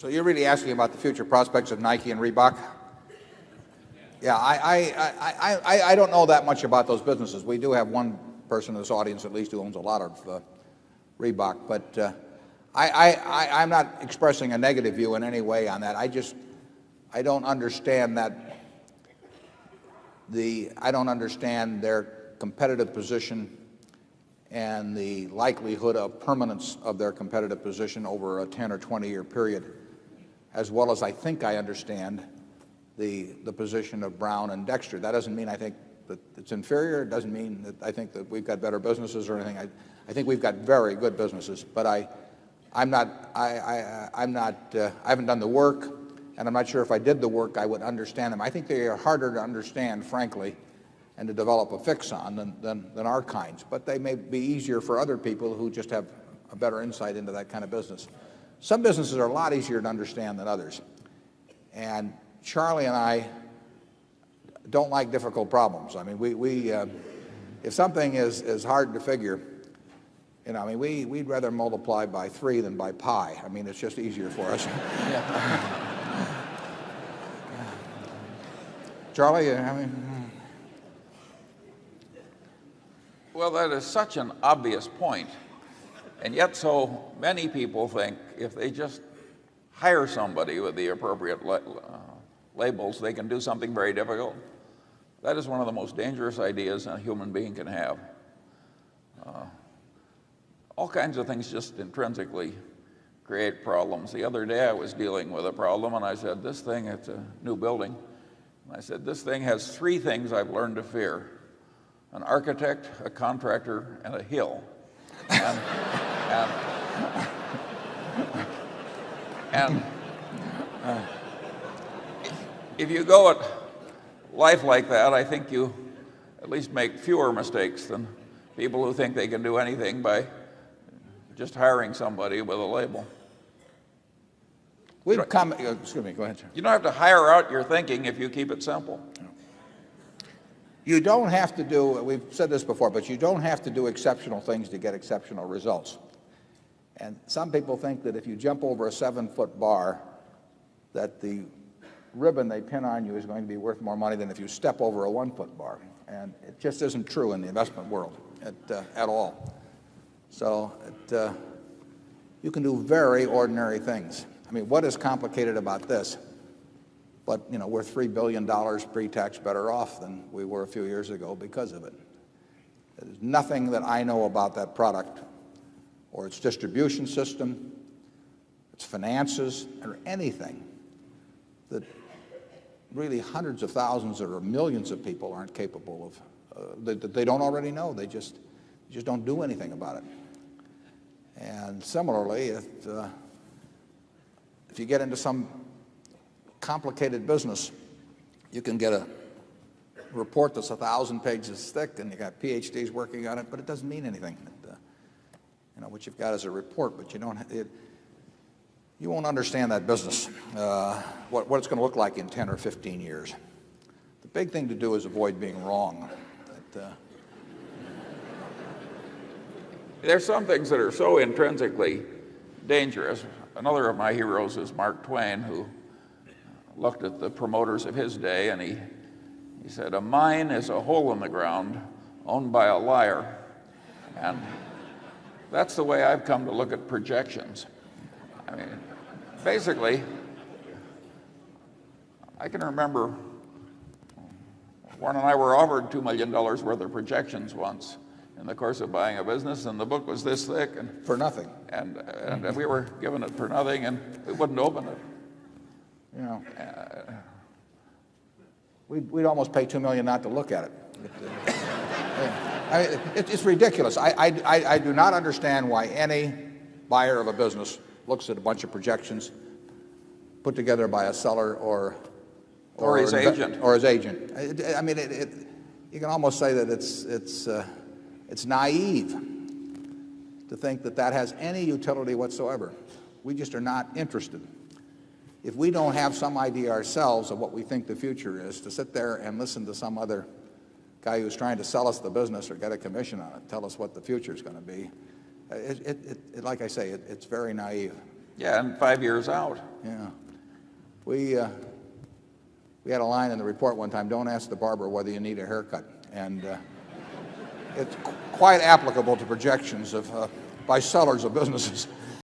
So you're really asking about the future prospects of Nike and Reebok? Yeah, I don't know that much about those businesses. We do have one person in this audience at least who owns a lot of Reebok, but I'm not expressing a negative view in any way on that. I don't understand I don't understand their competitive position and the likelihood of permanence of their competitive position over a 10 or 20-year period, as well as I think I understand the position of Brown and Dexter. That doesn't mean I think that it's inferior. It doesn't mean that I think that we've got better businesses or anything. I think we've got very good businesses, but I haven't done the work, and I'm not sure if I did the work I would understand them. I think they are harder to understand, frankly, and to develop a fix on than our kinds. But they may be easier for other people who just have a better insight into that kind of business. Some businesses are a lot easier to understand than others. And Charlie and I don't like difficult problems. I mean, if something is hard to figure, you know, I mean, we'd rather multiply by 3 than by pi. I mean, it's just easier for us. Charlie, I mean, Well, that is such an obvious point, and yet so many people think if they just hire somebody with the appropriate labels, they can do something very difficult. That is one of the most dangerous ideas a human being can have. All kinds of things just intrinsically create problems. The other day I was dealing with a problem and I said, this thing, it's a new building. And I said, this thing has 3 things I've learned to fear: an architect, a contractor, and a hill. And if you go at life like that, I think you at least make fewer mistakes than people who think they can do anything by just hiring somebody with a label. excuse me, go ahead, sir. You don't have to hire out your thinking if you keep it simple. You don't have to do, we've said this before, but you don't have to do exceptional things to get exceptional results. And some people think that if you jump over a 7-foot bar, that the ribbon they pin on you is going to be worth more money than if you step over a 1-foot bar. And it just isn't true in the investment world at all. So you can do very ordinary things. I mean, what is complicated about this? But, you know, we're $3 billion pre-tax better off than we were a few years ago because of it. There's nothing that I know about that product or its distribution system, its finances, or anything that really hundreds of thousands or millions of people aren't capable of, that they don't already know. They just don't do anything about it. And similarly, if you get into some complicated business, you can get a report that's 1,000 pages thick and you got PhDs working on it, but it doesn't mean anything. You know, what you've got is a report, but you won't understand that business, what it's going to look like in 10 or 15 years. The big thing to do is avoid being wrong. There's some things that are so intrinsically dangerous. Another of my heroes is Mark Twain, who looked at the promoters of his day and he said, a mine is a hole in the ground owned by a liar. And that's the way I've come to look at projections. I mean, basically, I can remember Warren and I were offered $2 million worth of projections once in the course of buying a business, and the book was this thick. And for nothing. And we were given it for nothing, and we wouldn't open it. You know, we'd almost pay $2 million not to look at it. I mean, it's ridiculous. I do not understand why any buyer of a business looks at a bunch of projections put together by a seller or his agent. Or his agent. I mean, you can almost say that it's naive to think that that has any utility whatsoever. We just are not interested. If we don't have some idea ourselves of what we think the future is, to sit there and listen to some other guy who's trying to sell us the business or get a commission on it, tell us what the future is going to be, like I say, it's very naive. Yeah, and 5 years out. Yeah. We had a line in the report one time, don't ask the barber whether you need a haircut. And it's quite applicable to projections by sellers of businesses.